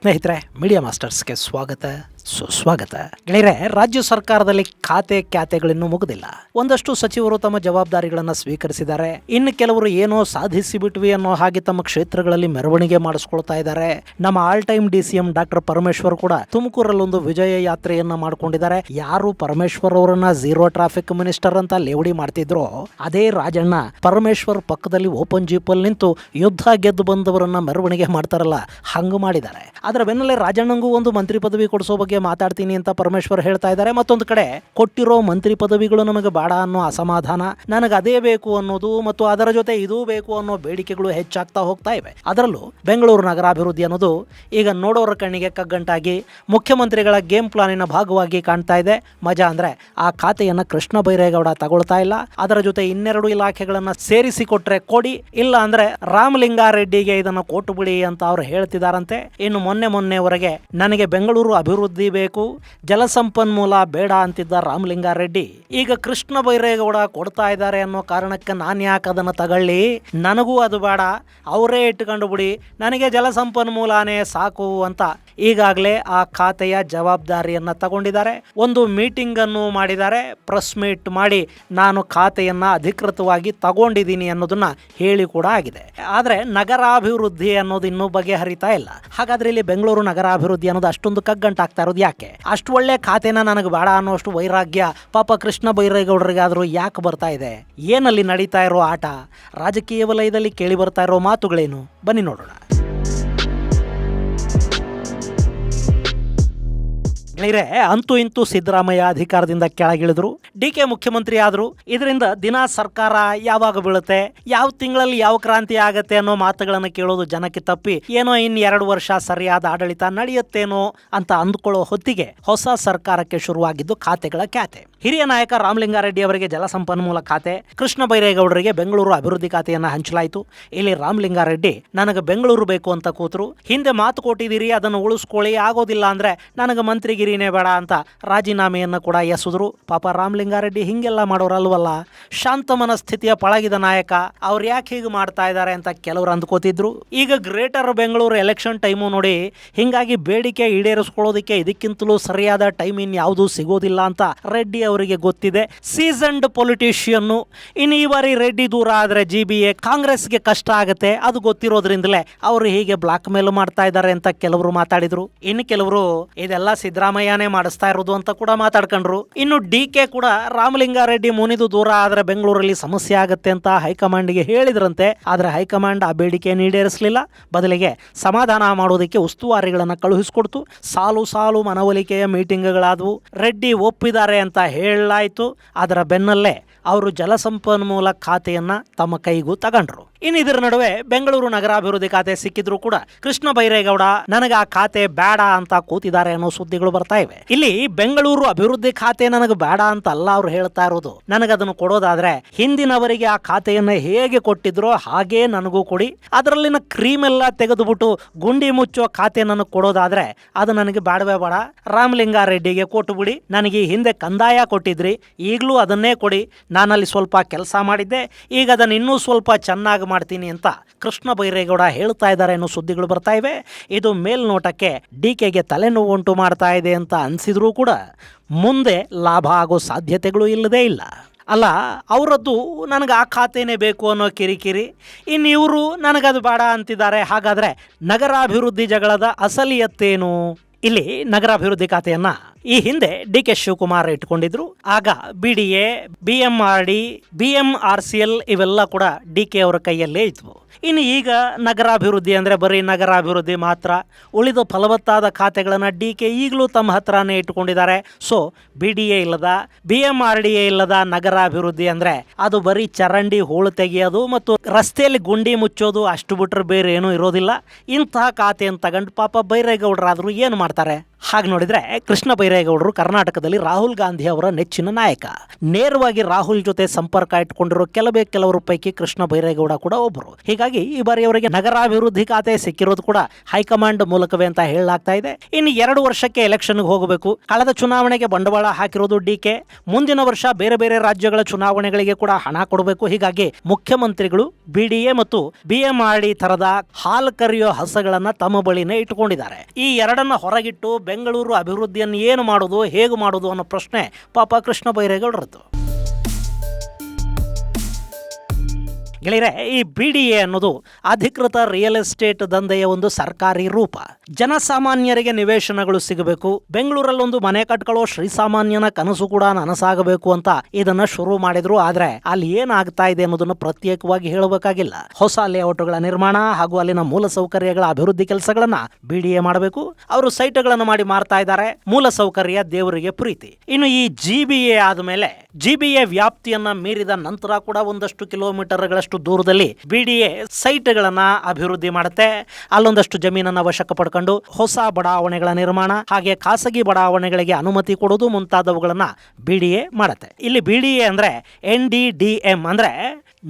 ಸ್ನೇಹಿತರೆ, ಮೀಡಿಯಾ ಮಾಸ್ಟರ್ಸ್ಗೆ ಸ್ವಾಗತ ಸುಸ್ವಾಗತ. ಗೆಳೆಯರೆ, ರಾಜ್ಯ ಸರ್ಕಾರದಲ್ಲಿ ಖಾತೆಗಳಿನ್ನೂ ಮುಗಿದಿಲ್ಲ. ಒಂದಷ್ಟು ಸಚಿವರು ತಮ್ಮ ಜವಾಬ್ದಾರಿಗಳನ್ನು ಸ್ವೀಕರಿಸಿದ್ದಾರೆ. ಇನ್ನು ಕೆಲವರು ಏನೋ ಸಾಧಿಸಿಬಿಟ್ವಿ ಅನ್ನೋ ಹಾಗೆ ತಮ್ಮ ಕ್ಷೇತ್ರಗಳಲ್ಲಿ ಮೆರವಣಿಗೆ ಮಾಡಿಸ್ಕೊಳ್ತಾ ಇದ್ದಾರೆ. ನಮ್ಮ all time DCM doctor Parameshwar ಕೂಡ ತುಮಕೂರಲ್ಲೊಂದು ವಿಜಯ ಯಾತ್ರೆಯನ್ನ ಮಾಡ್ಕೊಂಡಿದ್ದಾರೆ. ಯಾರು ಪರಮೇಶ್ವರ್ ಅವರನ್ನ ಝೀರೋ ಟ್ರಾಫಿಕ್ ಮಿನಿಸ್ಟರ್ ಅಂತ ಲೇವಡಿ ಮಾಡ್ತಿದ್ರು, ಅದೇ ರಾಜಣ್ಣ ಪರಮೇಶ್ವರ್ ಪಕ್ಕದಲ್ಲಿ ಓಪನ್ ಜೀಪಲ್ಲಿ ನಿಂತು ಯುದ್ಧ ಗೆದ್ದು ಬಂದವರನ್ನ ಮೆರವಣಿಗೆ ಮಾಡ್ತಾರಲ್ಲ, ಹಂಗ ಮಾಡಿದ್ದಾರೆ. ಅದರ ಬೆನ್ನಲ್ಲೇ ರಾಜಣ್ಣಂಗೂ ಒಂದು ಮಂತ್ರಿ ಪದವಿ ಕೊಡಿಸೋ ಬಗ್ಗೆ ಮಾತಾಡ್ತೀನಿ ಅಂತ ಪರಮೇಶ್ವರ್ ಹೇಳ್ತಾ ಇದ್ದಾರೆ. ಮತ್ತೊಂದು ಕಡೆ ಕೊಟ್ಟಿರೋ ಮಂತ್ರಿ ಪದವಿಗಳು ನಮಗೆ ಬೇಡ ಅನ್ನೋ ಅಸಮಾಧಾನ, ನನಗೆ ಅದೇ ಬೇಕು ಅನ್ನೋದು ಮತ್ತು ಅದರ ಜೊತೆ ಇದೂ ಬೇಕು ಅನ್ನೋ ಬೇಡಿಕೆಗಳು ಹೆಚ್ಚಾಗ್ತಾ ಹೋಗ್ತಾ ಇವೆ. ಅದರಲ್ಲೂ ಬೆಂಗಳೂರು ನಗರಾಭಿವೃದ್ಧಿ ಅನ್ನೋದು ಈಗ ನೋಡೋರ ಕಣ್ಣಿಗೆ ಕಗ್ಗಂಟಾಗಿ ಮುಖ್ಯಮಂತ್ರಿಗಳ ಗೇಮ್ ಪ್ಲಾನಿನ ಭಾಗವಾಗಿ ಕಾಣ್ತಾ ಇದೆ. ಮಜಾ ಅಂದ್ರೆ ಆ ಖಾತೆಯನ್ನ ಕೃಷ್ಣ ಬೈರೇಗೌಡ ತಗೊಳ್ತಾ ಇಲ್ಲ. ಅದರ ಜೊತೆ ಇನ್ನೆರಡು ಇಲಾಖೆಗಳನ್ನ ಸೇರಿಸಿಕೊಟ್ರೆ ಕೊಡಿ, ಇಲ್ಲ ಅಂದ್ರೆ ರಾಮಲಿಂಗಾರೆಡ್ಡಿಗೆ ಇದನ್ನು ಕೊಟ್ಟು ಬಿಡಿ ಅಂತ ಅವ್ರು ಹೇಳ್ತಿದಾರಂತೆ. ಇನ್ನು ಮೊನ್ನೆವರೆಗೆ ನನಗೆ ಬೆಂಗಳೂರು ಅಭಿವೃದ್ಧಿ ಬೇಕು, ಜಲಸಂಪನ್ಮೂಲ ಬೇಡ ಅಂತಿದ್ದ ರಾಮಲಿಂಗಾರೆಡ್ಡಿ ಈಗ ಕೃಷ್ಣ ಬೈರೇಗೌಡ ಕೊಡ್ತಾ ಇದ್ದಾರೆ ಅನ್ನೋ ಕಾರಣಕ್ಕೆ ನಾನು ಯಾಕೆ ಅದನ್ನು ತಗೊಳ್ಳಿ, ನನಗೂ ಅದು ಬೇಡ, ಅವರೇ ಇಟ್ಕೊಂಡು ಬಿಡಿ, ನನಗೆ ಜಲಸಂಪನ್ಮೂಲನೇ ಸಾಕು ಅಂತ ಈಗಾಗಲೇ ಆ ಖಾತೆಯ ಜವಾಬ್ದಾರಿಯನ್ನ ತಗೊಂಡಿದ್ದಾರೆ. ಒಂದು ಮೀಟಿಂಗ್ ಅನ್ನು ಮಾಡಿದ್ದಾರೆ, ಪ್ರೆಸ್ ಮೀಟ್ ಮಾಡಿ ನಾನು ಖಾತೆಯನ್ನ ಅಧಿಕೃತವಾಗಿ ತಗೊಂಡಿದ್ದೀನಿ ಅನ್ನೋದನ್ನ ಹೇಳಿ ಕೂಡ ಆಗಿದೆ. ಆದ್ರೆ ನಗರಾಭಿವೃದ್ಧಿ ಅನ್ನೋದು ಇನ್ನೂ ಬಗೆಹರಿತಾ ಇಲ್ಲ. ಹಾಗಾದ್ರೆ ಇಲ್ಲಿ ಬೆಂಗಳೂರು ನಗರಾಭಿವೃದ್ಧಿ ಅನ್ನೋದು ಅಷ್ಟೊಂದು ಕಗ್ಗಂಟಾಗ್ತಾ ಇರೋದು ಯಾಕೆ? ಅಷ್ಟು ಒಳ್ಳೆ ಖಾತೆನ ನನಗೆ ಬೇಡ ಅನ್ನೋಷ್ಟು ವೈರಾಗ್ಯ ಪಾಪ ಕೃಷ್ಣ ಬೈರೇಗೌಡರಿಗಾದ್ರೂ ಯಾಕೆ ಬರ್ತಾ ಇದೆ? ಏನಲ್ಲಿ ನಡೀತಾ ಇರೋ ಆಟ? ರಾಜಕೀಯ ವಲಯದಲ್ಲಿ ಕೇಳಿ ಬರ್ತಾ ಇರೋ ಮಾತುಗಳೇನು? ಬನ್ನಿ ನೋಡೋಣ. ಅಂತೂ ಇಂತೂ ಸಿದ್ದರಾಮಯ್ಯ ಅಧಿಕಾರದಿಂದ ಕೆಳಗಿಳಿದ್ರು, DK ಮುಖ್ಯಮಂತ್ರಿ ಆದ್ರು. ಇದರಿಂದ ದಿನ ಸರ್ಕಾರ ಯಾವಾಗ ಬೀಳುತ್ತೆ, ಯಾವ ತಿಂಗಳಲ್ಲಿ ಯಾವ ಕ್ರಾಂತಿ ಆಗತ್ತೆ ಅನ್ನೋ ಮಾತುಗಳನ್ನು ಕೇಳೋದು ಜನಕ್ಕೆ ತಪ್ಪಿ ಏನೋ ಇನ್ನು 2 ವರ್ಷ ಸರಿಯಾದ ಆಡಳಿತ ನಡೆಯುತ್ತೇನೋ ಅಂತ ಅಂದ್ಕೊಳ್ಳೋ ಹೊತ್ತಿಗೆ ಹೊಸ ಸರ್ಕಾರಕ್ಕೆ ಶುರುವಾಗಿದ್ದು ಖಾತೆಗಳ ಖ್ಯಾತೆ. ಹಿರಿಯ ನಾಯಕ ರಾಮಲಿಂಗಾರೆಡ್ಡಿ ಅವರಿಗೆ ಜಲಸಂಪನ್ಮೂಲ ಖಾತೆ, ಕೃಷ್ಣ ಬೈರೇಗೌಡರಿಗೆ ಬೆಂಗಳೂರು ಅಭಿವೃದ್ಧಿ ಖಾತೆಯನ್ನ ಹಂಚಲಾಯಿತು. ಇಲ್ಲಿ ರಾಮಲಿಂಗಾರೆಡ್ಡಿ ನನಗೆ ಬೆಂಗಳೂರು ಬೇಕು ಅಂತ ಕೂತರು. ಹಿಂದೆ ಮಾತು ಕೊಟ್ಟಿದ್ದೀರಿ, ಅದನ್ನು ಉಳಿಸ್ಕೊಳ್ಳಿ, ಆಗೋದಿಲ್ಲ ಅಂದ್ರೆ ನನಗೆ ಮಂತ್ರಿಗಿರಿನೇ ಬೇಡ ಅಂತ ರಾಜೀನಾಮೆಯನ್ನು ಕೂಡ ಎಸೆದ್ರು. ಪಾಪ ರಾಮಲಿಂಗಾರೆಡ್ಡಿ ಹಿಂಗೆಲ್ಲ ಮಾಡೋರಲ್ವಲ್ಲ, ಶಾಂತ ಮನಸ್ಥಿತಿಯ ಪಳಗಿದ ನಾಯಕ, ಅವ್ರು ಯಾಕೆ ಹೀಗೆ ಮಾಡ್ತಾ ಇದ್ದಾರೆ ಅಂತ ಕೆಲವರು ಅಂದ್ಕೋತಿದ್ರು. ಈಗ ಗ್ರೇಟರ್ ಬೆಂಗಳೂರು ಎಲೆಕ್ಷನ್ ಟೈಮು ನೋಡಿ, ಹಿಂಗಾಗಿ ಬೇಡಿಕೆ ಈಡೇರಿಸ್ಕೊಳ್ಳೋದಕ್ಕೆ ಇದಕ್ಕಿಂತಲೂ ಸರಿಯಾದ ಟೈಮ್ ಇನ್ಯಾವುದೂ ಸಿಗೋದಿಲ್ಲ ಅಂತ ರೆಡ್ಡಿ ಅವರಿಗೆ ಗೊತ್ತಿದೆ. ಸೀಸನ್ಡ್ ಪೊಲಿಟಿಷಿಯನ್ನು. ಇನ್ನು ಈ ಬಾರಿ ರೆಡ್ಡಿ ದೂರ ಆದ್ರೆ GBA ಕಾಂಗ್ರೆಸ್ಗೆ ಕಷ್ಟ ಆಗುತ್ತೆ, ಅದು ಗೊತ್ತಿರೋದ್ರಿಂದಲೇ ಅವರು ಹೀಗೆ ಬ್ಲಾಕ್ ಮೇಲ್ ಮಾಡ್ತಾ ಇದ್ದಾರೆ ಅಂತ ಕೆಲವರು ಮಾತಾಡಿದ್ರು. ಇನ್ನು ಕೆಲವರು ಇದೆಲ್ಲ ಸಿದ್ದರಾಮಯ್ಯನೇ ಮಾಡಿಸ್ತಾ ಇರೋದು ಅಂತ ಕೂಡ ಮಾತಾಡ್ಕೊಂಡ್ರು. ಇನ್ನು DK ಕೂಡ ರಾಮಲಿಂಗಾರೆಡ್ಡಿ ಮುನಿದು ದೂರ ಆದ್ರೆ ಬೆಂಗಳೂರಲ್ಲಿ ಸಮಸ್ಯೆ ಆಗುತ್ತೆ ಅಂತ ಹೈಕಮಾಂಡ್ಗೆ ಹೇಳಿದ್ರಂತೆ. ಆದ್ರೆ ಹೈಕಮಾಂಡ್ ಆ ಬೇಡಿಕೆ ಈಡೇರಿಸಲಿಲ್ಲ. ಬದಲಿಗೆ ಸಮಾಧಾನ ಮಾಡೋದಕ್ಕೆ ಉಸ್ತುವಾರಿಗಳನ್ನ ಕಳುಹಿಸಿಕೊಡ್ತು. ಸಾಲು ಮನವೊಲಿಕೆಯ ಮೀಟಿಂಗ್ಗಳಾದವು. ರೆಡ್ಡಿ ಒಪ್ಪಿದ್ದಾರೆ ಅಂತ ಹೇಳಲಾಯಿತು. ಅದರ ಬೆನ್ನಲ್ಲೇ ಅವರು ಜಲಸಂಪನ್ಮೂಲ ಖಾತೆಯನ್ನ ತಮ್ಮ ಕೈಗೂ ತಗೊಂಡ್ರು. ಇನ್ನು ಇದರ ನಡುವೆ ಬೆಂಗಳೂರು ನಗರಾಭಿವೃದ್ಧಿ ಖಾತೆ ಸಿಕ್ಕಿದ್ರು ಕೂಡ ಕೃಷ್ಣ ಬೈರೇಗೌಡ ನನಗೆ ಆ ಖಾತೆ ಬೇಡ ಅಂತ ಕೂತಿದ್ದಾರೆ ಅನ್ನೋ ಸುದ್ದಿಗಳು ಬರ್ತಾ ಇವೆ. ಇಲ್ಲಿ ಬೆಂಗಳೂರು ಅಭಿವೃದ್ಧಿ ಖಾತೆ ನನಗೆ ಬೇಡ ಅಂತ ಅಲ್ಲ ಅವ್ರು ಹೇಳ್ತಾ ಇರೋದು. ನನಗದನ್ನು ಕೊಡೋದಾದ್ರೆ ಹಿಂದಿನವರಿಗೆ ಆ ಖಾತೆಯನ್ನ ಹೇಗೆ ಕೊಟ್ಟಿದ್ರೋ ಹಾಗೇ ನನಗೂ ಕೊಡಿ, ಅದರಲ್ಲಿನ ಕ್ರೀಮ್ ಎಲ್ಲ ತೆಗೆದುಬಿಟ್ಟು ಗುಂಡಿ ಮುಚ್ಚೋ ಖಾತೆ ನನಗೆ ಕೊಡೋದಾದ್ರೆ ಅದು ನನಗೆ ಬೇಡವೇ ಬೇಡ. ರಾಮಲಿಂಗಾರೆಡ್ಡಿಗೆ ಕೊಟ್ಟು ಬಿಡಿ, ನನಗೆ ಹಿಂದೆ ಕಂದಾಯ ಕೊಟ್ಟಿದ್ರಿ, ಈಗಲೂ ಅದನ್ನೇ ಕೊಡಿ, ನಾನಲ್ಲಿ ಸ್ವಲ್ಪ ಕೆಲಸ ಮಾಡಿದ್ದೆ, ಈಗ ಅದನ್ನು ಇನ್ನೂ ಸ್ವಲ್ಪ ಚೆನ್ನಾಗಿ ಮಾಡ್ತೀನಿ ಅಂತ ಕೃಷ್ಣ ಬೈರೇಗೌಡ ಹೇಳ್ತಾ ಇದ್ದಾರೆ ಅನ್ನೋ ಸುದ್ದಿಗಳು ಬರ್ತಾ ಇವೆ. ಇದು ಮೇಲ್ನೋಟಕ್ಕೆ DKಗೆ ತಲೆನೋವು ಉಂಟು ಮಾಡ್ತಾ ಇದೆ ಅಂತ ಅನಿಸಿದ್ರೂ ಕೂಡ ಮುಂದೆ ಲಾಭ ಆಗೋ ಸಾಧ್ಯತೆಗಳು ಇಲ್ಲದೇ ಇಲ್ಲ. ಅಲ್ಲ, ಅವರದ್ದು ನನಗೆ ಆ ಖಾತೆನೇ ಬೇಕು ಅನ್ನೋ ಕಿರಿಕಿರಿ, ಇನ್ನು ಇವರು ನನಗದು ಬೇಡ ಅಂತಿದ್ದಾರೆ. ಹಾಗಾದರೆ ನಗರಾಭಿವೃದ್ಧಿ ಜಗಳದ ಅಸಲಿಯತ್ತೇನು? ಇಲ್ಲಿ ನಗರಾಭಿವೃದ್ಧಿ ಖಾತೆಯನ್ನ ಈ ಹಿಂದೆ DK ಶಿವಕುಮಾರ್ ಇಟ್ಕೊಂಡಿದ್ರು. ಆಗ BDA, BMRD, BMRCL ಇವೆಲ್ಲ ಕೂಡ DK ಅವರ ಕೈಯಲ್ಲೇ ಇದ್ವು. ಇನ್ನು ಈಗ ನಗರಾಭಿವೃದ್ಧಿ ಅಂದರೆ ಬರೀ ನಗರಾಭಿವೃದ್ಧಿ ಮಾತ್ರ. ಉಳಿದ ಫಲವತ್ತಾದ ಖಾತೆಗಳನ್ನು DK ಈಗಲೂ ತಮ್ಮ ಹತ್ರನೇ ಇಟ್ಟುಕೊಂಡಿದ್ದಾರೆ. ಸೊ BDA ಇಲ್ಲದ, BMRDA ಇಲ್ಲದ ನಗರಾಭಿವೃದ್ಧಿ ಅಂದರೆ ಅದು ಬರೀ ಚರಂಡಿ ಹೂಳು ತೆಗೆಯೋದು ಮತ್ತು ರಸ್ತೆಯಲ್ಲಿ ಗುಂಡಿ ಮುಚ್ಚೋದು, ಅಷ್ಟು ಬಿಟ್ಟರೆ ಬೇರೆ ಏನೂ ಇರೋದಿಲ್ಲ. ಇಂತಹ ಖಾತೆಯನ್ನು ತಗೊಂಡು ಪಾಪ ಬೈರೇಗೌಡರಾದರೂ ಏನು ಮಾಡ್ತಾರೆ? ಹಾಗೆ ನೋಡಿದರೆ ಕೃಷ್ಣ ಬೈರೇಗೌಡ ಬೈರೇಗೌಡರು ಕರ್ನಾಟಕದಲ್ಲಿ ರಾಹುಲ್ ಗಾಂಧಿ ಅವರ ನೆಚ್ಚಿನ ನಾಯಕ. ನೇರವಾಗಿ ರಾಹುಲ್ ಜೊತೆ ಸಂಪರ್ಕ ಇಟ್ಕೊಂಡಿರೋ ಕೆಲವರು ಪೈಕಿ ಕೃಷ್ಣ ಬೈರೇಗೌಡ ಕೂಡ ಒಬ್ಬರು. ಹೀಗಾಗಿ ಈ ಬಾರಿ ಅವರಿಗೆ ನಗರಾಭಿವೃದ್ಧಿ ಖಾತೆ ಸಿಕ್ಕಿರೋದು ಕೂಡ ಹೈಕಮಾಂಡ್ ಮೂಲಕವೇ ಅಂತ ಹೇಳಲಾಗ್ತಾ ಇದೆ. ಇನ್ನು 2 ವರ್ಷಕ್ಕೆ ಎಲೆಕ್ಷನ್ಗೆ ಹೋಗಬೇಕು. ಕಳೆದ ಚುನಾವಣೆಗೆ ಬಂಡವಾಳ ಹಾಕಿರೋದು ಡಿಕೆ. ಮುಂದಿನ ವರ್ಷ ಬೇರೆ ಬೇರೆ ರಾಜ್ಯಗಳ ಚುನಾವಣೆಗಳಿಗೆ ಕೂಡ ಹಣ ಕೊಡಬೇಕು. ಹೀಗಾಗಿ ಮುಖ್ಯಮಂತ್ರಿಗಳು ಬಿಡಿಎ ಮತ್ತು ಬಿಎಂಆರ್ಡಿ ತರದ ಹಾಲು ಕರೆಯೋ ಹಸಗಳನ್ನ ತಮ್ಮ ಬಳಿನೇ ಇಟ್ಟುಕೊಂಡಿದ್ದಾರೆ. ಈ ಎರಡನ್ನ ಹೊರಗಿಟ್ಟು ಬೆಂಗಳೂರು ಅಭಿವೃದ್ಧಿಯನ್ನು ಏನು ಮಾಡೋದು, ಹೇಗೆ ಮಾಡೋದು ಅನ್ನೋ ಪ್ರಶ್ನೆ ಪಾಪ ಕೃಷ್ಣ ಬೈರೇಗೌಡರದ್ದು. ಗೆಳೆಯರೆ, ಈ ಬಿಡಿಎ ಅನ್ನೋದು ಅಧಿಕೃತ ರಿಯಲ್ ಎಸ್ಟೇಟ್ ದಂಧೆಯ ಒಂದು ಸರ್ಕಾರಿ ರೂಪ. ಜನಸಾಮಾನ್ಯರಿಗೆ ನಿವೇಶನಗಳು ಸಿಗಬೇಕು, ಬೆಂಗಳೂರಲ್ಲೊಂದು ಮನೆ ಕಟ್ಕೊಳ್ಳೋ ಶ್ರೀಸಾಮಾನ್ಯನ ಕನಸು ಕೂಡ ನನಸಾಗಬೇಕು ಅಂತ ಇದನ್ನ ಶುರು ಮಾಡಿದ್ರು. ಆದ್ರೆ ಅಲ್ಲಿ ಏನಾಗ್ತಾ ಇದೆ ಅನ್ನೋದನ್ನು ಪ್ರತ್ಯೇಕವಾಗಿ ಹೇಳಬೇಕಾಗಿಲ್ಲ. ಹೊಸ ಲೇಔಟ್ಗಳ ನಿರ್ಮಾಣ ಹಾಗೂ ಅಲ್ಲಿನ ಮೂಲ ಸೌಕರ್ಯಗಳ ಅಭಿವೃದ್ಧಿ ಕೆಲಸಗಳನ್ನ ಬಿಡಿಎ ಮಾಡಬೇಕು. ಅವರು ಸೈಟ್ಗಳನ್ನು ಮಾಡಿ ಮಾರ್ತಾ ಇದ್ದಾರೆ. ಮೂಲ ಸೌಕರ್ಯ ದೇವರಿಗೆ ಪ್ರೀತಿ. ಇನ್ನು ಈ ಜಿಬಿಎ ಆದ್ಮೇಲೆ ಜಿಬಿಎ ವ್ಯಾಪ್ತಿಯನ್ನ ಮೀರಿದ ನಂತರ ಕೂಡ ಒಂದಷ್ಟು ಕಿಲೋಮೀಟರ್ಗಳಷ್ಟು ದೂರದಲ್ಲಿ ಬಿಡಿಎ ಸೈಟ್ಗಳನ್ನ ಅಭಿವೃದ್ಧಿ ಮಾಡುತ್ತೆ. ಅಲ್ಲೊಂದಷ್ಟು ಜಮೀನನ್ನ ವಶಕ್ಕೆ ಪಡ್ಕೊಂಡು ಹೊಸ ಬಡಾವಣೆಗಳ ನಿರ್ಮಾಣ ಹಾಗೆ ಖಾಸಗಿ ಬಡಾವಣೆಗಳಿಗೆ ಅನುಮತಿ ಕೊಡೋದು ಮುಂತಾದವುಗಳನ್ನ ಬಿಡಿಎ ಮಾಡುತ್ತೆ. ಇಲ್ಲಿ ಬಿಡಿಎ ಅಂದ್ರೆ NDDM ಅಂದ್ರೆ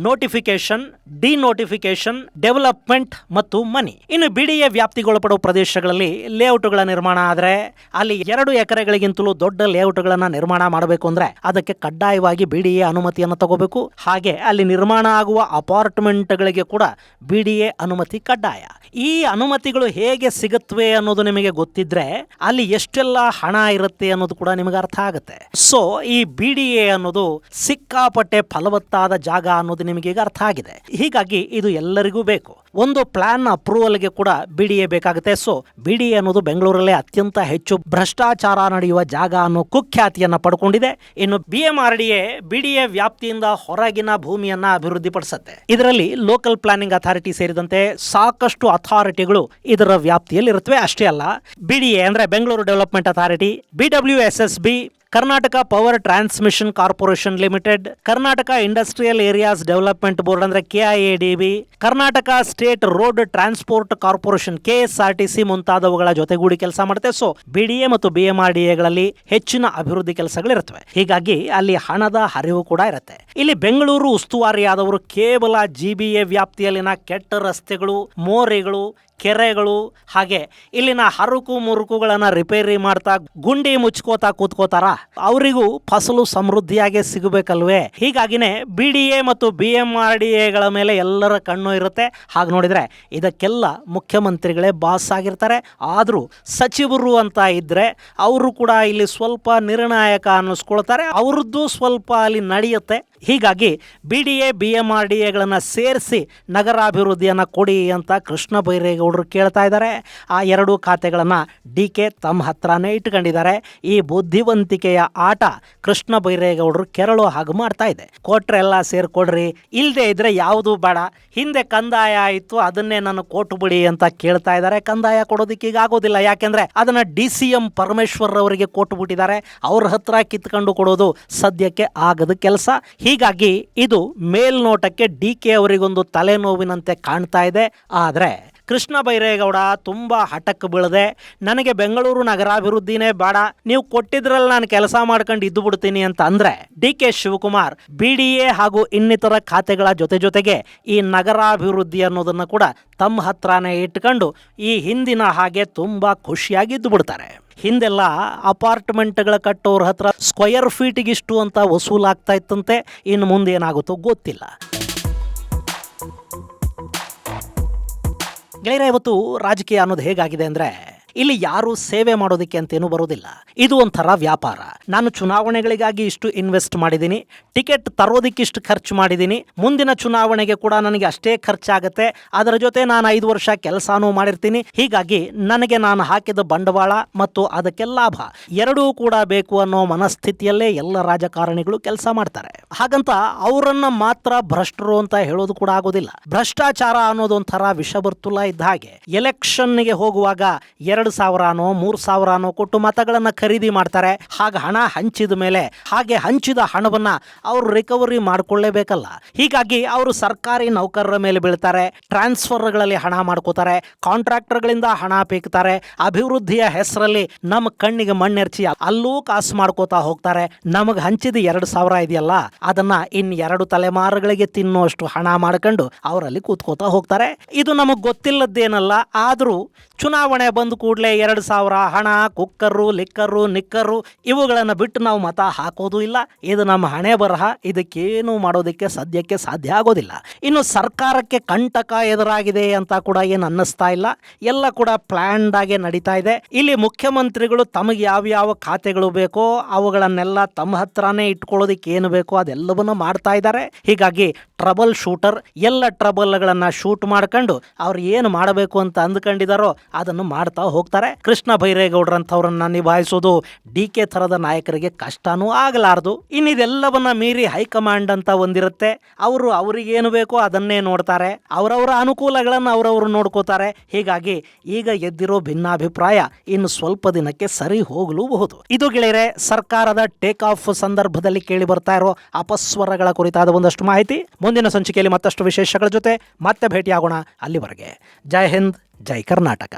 ನೋಟಿಫಿಕೇಶನ್, ಡಿನೋಟಿಫಿಕೇಶನ್, ಡೆವಲಪ್ಮೆಂಟ್ ಮತ್ತು ಮನಿ. ಇನ್ನು ಬಿಡಿಎ ವ್ಯಾಪ್ತಿಗೊಳಪಡುವ ಪ್ರದೇಶಗಳಲ್ಲಿ ಲೇಔಟ್ಗಳ ನಿರ್ಮಾಣ ಆದ್ರೆ ಅಲ್ಲಿ 2 ಎಕರೆಗಳಿಗಿಂತಲೂ ದೊಡ್ಡ ಲೇಔಟ್ಗಳನ್ನ ನಿರ್ಮಾಣ ಮಾಡಬೇಕು ಅಂದ್ರೆ ಅದಕ್ಕೆ ಕಡ್ಡಾಯವಾಗಿ ಬಿಡಿಎ ಅನುಮತಿಯನ್ನು ತಗೋಬೇಕು. ಹಾಗೆ ಅಲ್ಲಿ ನಿರ್ಮಾಣ ಆಗುವ ಅಪಾರ್ಟ್ಮೆಂಟ್ಗಳಿಗೆ ಕೂಡ ಬಿಡಿಎ ಅನುಮತಿ ಕಡ್ಡಾಯ. ಈ ಅನುಮತಿಗಳು ಹೇಗೆ ಸಿಗುತ್ತವೆ ಅನ್ನೋದು ನಿಮಗೆ ಗೊತ್ತಿದ್ರೆ ಅಲ್ಲಿ ಎಷ್ಟೆಲ್ಲ ಹಣ ಇರುತ್ತೆ ಅನ್ನೋದು ಕೂಡ ನಿಮಗೆ ಅರ್ಥ ಆಗುತ್ತೆ. ಸೊ ಈ ಬಿಡಿಎ ಅನ್ನೋದು ಸಿಕ್ಕಾಪಟ್ಟೆ ಫಲವತ್ತಾದ ಜಾಗ ಅನ್ನೋದು ನಿಮಗೆ ಈಗ ಅರ್ಥ ಆಗಿದೆ. ಹೀಗಾಗಿ ಇದು ಎಲ್ಲರಿಗೂ ಬೇಕು. ಒಂದು ಪ್ಲಾನ್ ಅಪ್ರೂವಲ್ಗೆ ಕೂಡ ಬಿಡಿಎ ಬೇಕಾಗುತ್ತೆ. ಸೊ ಬಿಡಿಎ ಅನ್ನೋದು ಬೆಂಗಳೂರಲ್ಲೇ ಅತ್ಯಂತ ಹೆಚ್ಚು ಭ್ರಷ್ಟಾಚಾರ ನಡೆಯುವ ಜಾಗ ಅನ್ನೋ ಕುಖ್ಯಾತಿಯನ್ನ ಪಡ್ಕೊಂಡಿದೆ. ಇನ್ನು ಬಿಎಂಆರ್ಡಿಎ ಬಿಡಿಎ ವ್ಯಾಪ್ತಿಯಿಂದ ಹೊರಗಿನ ಭೂಮಿಯನ್ನ ಅಭಿವೃದ್ಧಿ ಪಡಿಸುತ್ತೆ. ಇದರಲ್ಲಿ ಲೋಕಲ್ ಪ್ಲಾನಿಂಗ್ ಅಥಾರಿಟಿ ಸೇರಿದಂತೆ ಸಾಕಷ್ಟು ಅಥಾರಿಟಿಗಳು ಇದರ ವ್ಯಾಪ್ತಿಯಲ್ಲಿ ಇರುತ್ತವೆ. ಅಷ್ಟೇ ಅಲ್ಲ, ಬಿಡಿಎ ಅಂದ್ರೆ Bengaluru development authority, BWSSB, Karnataka power transmission corporation limited, Karnataka industrial areas development board ಅಂದ್ರೆ KIADB, Karnataka state road transport corporation KSRTC ಮುಂತಾದವುಗಳ ಜೊತೆಗೂಡಿ ಕೆಲಸ ಮಾಡುತ್ತೆ. ಸೊ ಬಿಡಿಎ ಮತ್ತು ಬಿಎಂಆರ್ಡಿಎಗಳಲ್ಲಿ ಹೆಚ್ಚಿನ ಅಭಿವೃದ್ಧಿ ಕೆಲಸಗಳಿರುತ್ತವೆ. ಹೀಗಾಗಿ ಅಲ್ಲಿ ಹಣದ ಹರಿವು ಕೂಡ ಇರುತ್ತೆ. ಇಲ್ಲಿ ಬೆಂಗಳೂರು ಉಸ್ತುವಾರಿಯಾದವರು ಕೇವಲ ಜಿಬಿಎ ವ್ಯಾಪ್ತಿಯಲ್ಲಿನ ಕೆಟ್ಟ ರಸ್ತೆಗಳು, ಮೋರಿಗಳು, ಕೆರೆಗಳು ಹಾಗೆ ಇಲ್ಲಿನ ಹರುಕು ಮುರುಕುಗಳನ್ನ ರಿಪೇರಿ ಮಾಡ್ತಾ ಗುಂಡಿ ಮುಚ್ಕೋತಾ ಕೂತ್ಕೋತಾರ. ಅವರಿಗೂ ಫಸಲು ಸಮೃದ್ಧಿಯಾಗಿ ಸಿಗಬೇಕಲ್ವೇ? ಹೀಗಾಗಿನೇ ಬಿಡಿಎ ಮತ್ತು ಬಿಎಂಆರ್ಡಿಎಗಳ ಮೇಲೆ ಎಲ್ಲರ ಕಣ್ಣು ಇರುತ್ತೆ. ಹಾಗೆ ನೋಡಿದ್ರೆ ಇದಕ್ಕೆಲ್ಲ ಮುಖ್ಯಮಂತ್ರಿಗಳೇ ಬಾಸ್ ಆಗಿರ್ತಾರೆ. ಆದರೂ ಸಚಿವರು ಅಂತ ಇದ್ರೆ ಅವರು ಕೂಡ ಇಲ್ಲಿ ಸ್ವಲ್ಪ ನಿರ್ಣಾಯಕ ಅನ್ನಿಸ್ಕೊಳ್ತಾರೆ. ಅವ್ರದ್ದು ಸ್ವಲ್ಪ ಅಲ್ಲಿ ನಡೆಯುತ್ತೆ. ಹೀಗಾಗಿ ಬಿಡಿಎ ಬಿಎಂಆರ್ಡಿಎಗಳನ್ನ ಸೇರಿಸಿ ನಗರಾಭಿವೃದ್ಧಿಯನ್ನ ಕೊಡಿ ಅಂತ ಕೃಷ್ಣ ಬೈರೇಗೌಡರು ಕೇಳ್ತಾ ಇದ್ದಾರೆ. ಆ 2 ಖಾತೆಗಳನ್ನ ಡಿಕೆ ತಮ್ಮ ಹತ್ರನೇ ಇಟ್ಕೊಂಡಿದ್ದಾರೆ. ಈ ಬುದ್ಧಿವಂತಿಕೆಯ ಆಟ ಕೃಷ್ಣ ಬೈರೇಗೌಡರು ಕೆರಳು ಹಾಗೆ ಮಾಡ್ತಾ ಇದೆ. ಕೊಟ್ರೆ ಎಲ್ಲ ಸೇರ್ಕೊಡ್ರಿ, ಇಲ್ಲದೆ ಇದ್ರೆ ಯಾವುದು ಬೇಡ. ಹಿಂದೆ ಕಂದಾಯ ಆಯಿತು, ಅದನ್ನೇ ನಾನು ಕೊಟ್ಟು ಬಿಡಿ ಅಂತ ಕೇಳ್ತಾ ಇದ್ದಾರೆ. ಕಂದಾಯ ಕೊಡೋದಕ್ಕೆ ಈಗ ಆಗೋದಿಲ್ಲ. ಯಾಕೆಂದ್ರೆ ಅದನ್ನ DCM ಪರಮೇಶ್ವರ್ ಅವರಿಗೆ ಕೊಟ್ಟು ಬಿಟ್ಟಿದ್ದಾರೆ. ಅವ್ರ ಹತ್ರ ಕಿತ್ಕೊಂಡು ಕೊಡೋದು ಸದ್ಯಕ್ಕೆ ಆಗದ ಕೆಲಸ. ಹೀಗಾಗಿ ಇದು ಮೇಲ್ನೋಟಕ್ಕೆ ಡಿಕೆ ಅವರಿಗೊಂದು ತಲೆನೋವಿನಂತೆ ಕಾಣ್ತಾ ಇದೆ. ಆದರೆ ಕೃಷ್ಣ ಬೈರೇಗೌಡ ತುಂಬಾ ಹಠಕ್ಕೆ ಬೀಳದೆ ನನಗೆ ಬೆಂಗಳೂರು ನಗರಾಭಿವೃದ್ಧಿನೇ ಬೇಡ, ನೀವು ಕೊಟ್ಟಿದ್ರಲ್ಲಿ ನಾನು ಕೆಲಸ ಮಾಡ್ಕೊಂಡು ಇದ್ದು ಬಿಡ್ತೀನಿ ಅಂತ ಅಂದ್ರೆ DK ಶಿವಕುಮಾರ್ ಬಿಡಿಎ ಹಾಗೂ ಇನ್ನಿತರ ಖಾತೆಗಳ ಜೊತೆಗೆ ಈ ನಗರಾಭಿವೃದ್ಧಿ ಅನ್ನೋದನ್ನ ಕೂಡ ತಮ್ಮ ಹತ್ರನೇ ಇಟ್ಕೊಂಡು ಈ ಹಿಂದಿನ ಹಾಗೆ ತುಂಬಾ ಖುಷಿಯಾಗಿದ್ದು ಬಿಡ್ತಾರೆ. ಹಿಂದೆಲ್ಲ ಅಪಾರ್ಟ್ಮೆಂಟ್ಗಳ ಕಟ್ಟೋರ ಹತ್ರ ಸ್ಕ್ವಯರ್ ಫೀಟಿಗಿಷ್ಟು ಅಂತ ವಸೂಲಾಗ್ತಾ ಇತ್ತಂತೆ. ಇನ್ನು ಮುಂದೆ ಏನಾಗುತ್ತೋ ಗೊತ್ತಿಲ್ಲ. ಗೆಳೆಯರೆ, ಇವತ್ತು ರಾಜಕೀಯ ಅನ್ನೋದು ಹೇಗಾಗಿದೆ ಅಂದ್ರೆ ಇಲ್ಲಿ ಯಾರು ಸೇವೆ ಮಾಡೋದಕ್ಕೆ ಅಂತೇನು ಬರೋದಿಲ್ಲ. ಇದು ಒಂಥರ ವ್ಯಾಪಾರ. ನಾನು ಚುನಾವಣೆಗಳಿಗಾಗಿ ಇಷ್ಟು ಇನ್ವೆಸ್ಟ್ ಮಾಡಿದ್ದೀನಿ, ಟಿಕೆಟ್ ತರೋದಕ್ಕೆ ಇಷ್ಟು ಖರ್ಚು ಮಾಡಿದ್ದೀನಿ, ಮುಂದಿನ ಚುನಾವಣೆಗೆ ಕೂಡ ನನಗೆ ಅಷ್ಟೇ ಖರ್ಚಾಗತ್ತೆ, ಅದರ ಜೊತೆ ನಾನು 5 ವರ್ಷ ಕೆಲಸನೂ ಮಾಡಿರ್ತೀನಿ. ಹೀಗಾಗಿ ನನಗೆ ನಾನು ಹಾಕಿದ ಬಂಡವಾಳ ಮತ್ತು ಅದಕ್ಕೆ ಲಾಭ ಎರಡೂ ಕೂಡ ಬೇಕು ಅನ್ನೋ ಮನಸ್ಥಿತಿಯಲ್ಲೇ ಎಲ್ಲ ರಾಜಕಾರಣಿಗಳು ಕೆಲಸ ಮಾಡ್ತಾರೆ. ಹಾಗಂತ ಅವರನ್ನ ಮಾತ್ರ ಭ್ರಷ್ಟರು ಅಂತ ಹೇಳೋದು ಕೂಡ ಆಗೋದಿಲ್ಲ. ಭ್ರಷ್ಟಾಚಾರ ಅನ್ನೋದು ಒಂಥರ ವಿಷಬರ್ತುಲ ಇದ್ದ ಹಾಗೆ. ಎಲೆಕ್ಷನ್ಗೆ ಹೋಗುವಾಗ 2,000ನೋ 3,000ನೋ ಕೊಟ್ಟು ಮತಗಳನ್ನು ಖರೀದಿ ಮಾಡ್ತಾರೆ. ಹಾಗೆ ಹಣ ಹಂಚಿದ ಮೇಲೆ ಹಾಗೆ ಹಂಚಿದ ಹಣವನ್ನ ಅವರು ರಿಕವರಿ ಮಾಡ್ಕೊಳ್ಳೇಬೇಕಲ್ಲ. ಹೀಗಾಗಿ ಅವರು ಸರ್ಕಾರಿ ನೌಕರರ ಮೇಲೆ ಬೀಳ್ತಾರೆ, ಟ್ರಾನ್ಸ್ಫರ್ಗಳಲ್ಲಿ ಹಣ ಮಾಡ್ಕೋತಾರೆ, ಕಾಂಟ್ರಾಕ್ಟರ್ಗಳಿಂದ ಹಣ ಪೀಕ್ತಾರೆ, ಅಭಿವೃದ್ಧಿಯ ಹೆಸರಲ್ಲಿ ನಮ್ಮ ಕಣ್ಣಿಗೆ ಮಣ್ಣೆರ್ಚಿ ಅಲ್ಲೂ ಕಾಸು ಮಾಡ್ಕೋತಾ ಹೋಗ್ತಾರೆ. ನಮಗೆ ಹಂಚಿದ 2,000 ಇದೆಯಲ್ಲ ಅದನ್ನ ಇನ್ 2 ತಲೆಮಾರುಗಳಿಗೆ ತಿನ್ನುವಷ್ಟು ಹಣ ಮಾಡ್ಕೊಂಡು ಅವರಲ್ಲಿ ಕೂತ್ಕೋತಾ ಹೋಗ್ತಾರೆ. ಇದು ನಮಗ್ ಗೊತ್ತಿಲ್ಲದ್ದೇನಲ್ಲ. ಆದ್ರೂ ಚುನಾವಣೆ ಬಂದ ಕೂಡಲೇ 2,000 ಹಣ, ಕುಕ್ಕರು, ಲಿಕ್ಕರು, ನಿಕ್ಕರು ಇವುಗಳನ್ನು ಬಿಟ್ಟು ನಾವು ಮತ ಹಾಕೋದು ಇಲ್ಲ. ಇದು ನಮ್ಮ ಹಣೆ ಬರಹ. ಇದಕ್ಕೇನು ಮಾಡೋದಕ್ಕೆ ಸದ್ಯಕ್ಕೆ ಸಾಧ್ಯ ಆಗೋದಿಲ್ಲ. ಇನ್ನು ಸರ್ಕಾರಕ್ಕೆ ಕಂಟಕ ಎದುರಾಗಿದೆ ಅಂತ ಕೂಡ ಏನು ಅನ್ನಿಸ್ತಾ ಇಲ್ಲ. ಎಲ್ಲ ಕೂಡ ಪ್ಲಾನ್ಡ್ ಆಗಿ ನಡೀತಾ ಇದೆ. ಇಲ್ಲಿ ಮುಖ್ಯಮಂತ್ರಿಗಳು ತಮಗೆ ಯಾವ್ಯಾವ ಖಾತೆಗಳು ಬೇಕೋ ಅವುಗಳನ್ನೆಲ್ಲ ತಮ್ಮ ಹತ್ರನೇ ಇಟ್ಕೊಳ್ಳೋದಕ್ಕೆ ಏನು ಬೇಕೋ ಅದೆಲ್ಲವನ್ನ ಮಾಡ್ತಾ ಇದ್ದಾರೆ. ಹೀಗಾಗಿ ಟ್ರಬಲ್ ಶೂಟರ್ ಎಲ್ಲ ಟ್ರಬಲ್ಗಳನ್ನ ಶೂಟ್ ಮಾಡ್ಕೊಂಡು ಅವ್ರು ಏನು ಮಾಡಬೇಕು ಅಂತ ಅಂದ್ಕೊಂಡಿದಾರೋ ಅದನ್ನು ಮಾಡ್ತಾ ಹೋಗ್ತಾರೆ. ಕೃಷ್ಣ ಬೈರೇಗೌಡರಂಥವ್ರನ್ನ ನಿಭಾಯಿಸೋದು DK ಥರದ ನಾಯಕರಿಗೆ ಕಷ್ಟನೂ ಆಗಲಾರದು. ಇನ್ನಿದೆಲ್ಲವನ್ನ ಮೀರಿ ಹೈಕಮಾಂಡ್ ಅಂತ ಒಂದಿರುತ್ತೆ. ಅವರು ಅವರಿಗೇನು ಬೇಕೋ ಅದನ್ನೇ ನೋಡ್ತಾರೆ. ಅವರವರ ಅನುಕೂಲಗಳನ್ನು ಅವರವರು ನೋಡ್ಕೋತಾರೆ. ಹೀಗಾಗಿ ಈಗ ಎದ್ದಿರೋ ಭಿನ್ನಾಭಿಪ್ರಾಯ ಇನ್ನು ಸ್ವಲ್ಪ ದಿನಕ್ಕೆ ಸರಿ ಹೋಗಲೂಬಹುದು. ಇದು ಗೆಳೆಯರೆ ಸರ್ಕಾರದ ಟೇಕ್ ಆಫ್ ಸಂದರ್ಭದಲ್ಲಿ ಕೇಳಿ ಬರ್ತಾ ಇರೋ ಅಪಸ್ವರಗಳ ಕುರಿತಾದ ಒಂದಷ್ಟು ಮಾಹಿತಿ. ಮುಂದಿನ ಸಂಚಿಕೆಯಲ್ಲಿ ಮತ್ತಷ್ಟು ವಿಶೇಷಗಳ ಜೊತೆ ಮತ್ತೆ ಭೇಟಿಯಾಗೋಣ. ಅಲ್ಲಿವರೆಗೆ ಜೈ ಹಿಂದ್, ಜೈ ಕರ್ನಾಟಕ.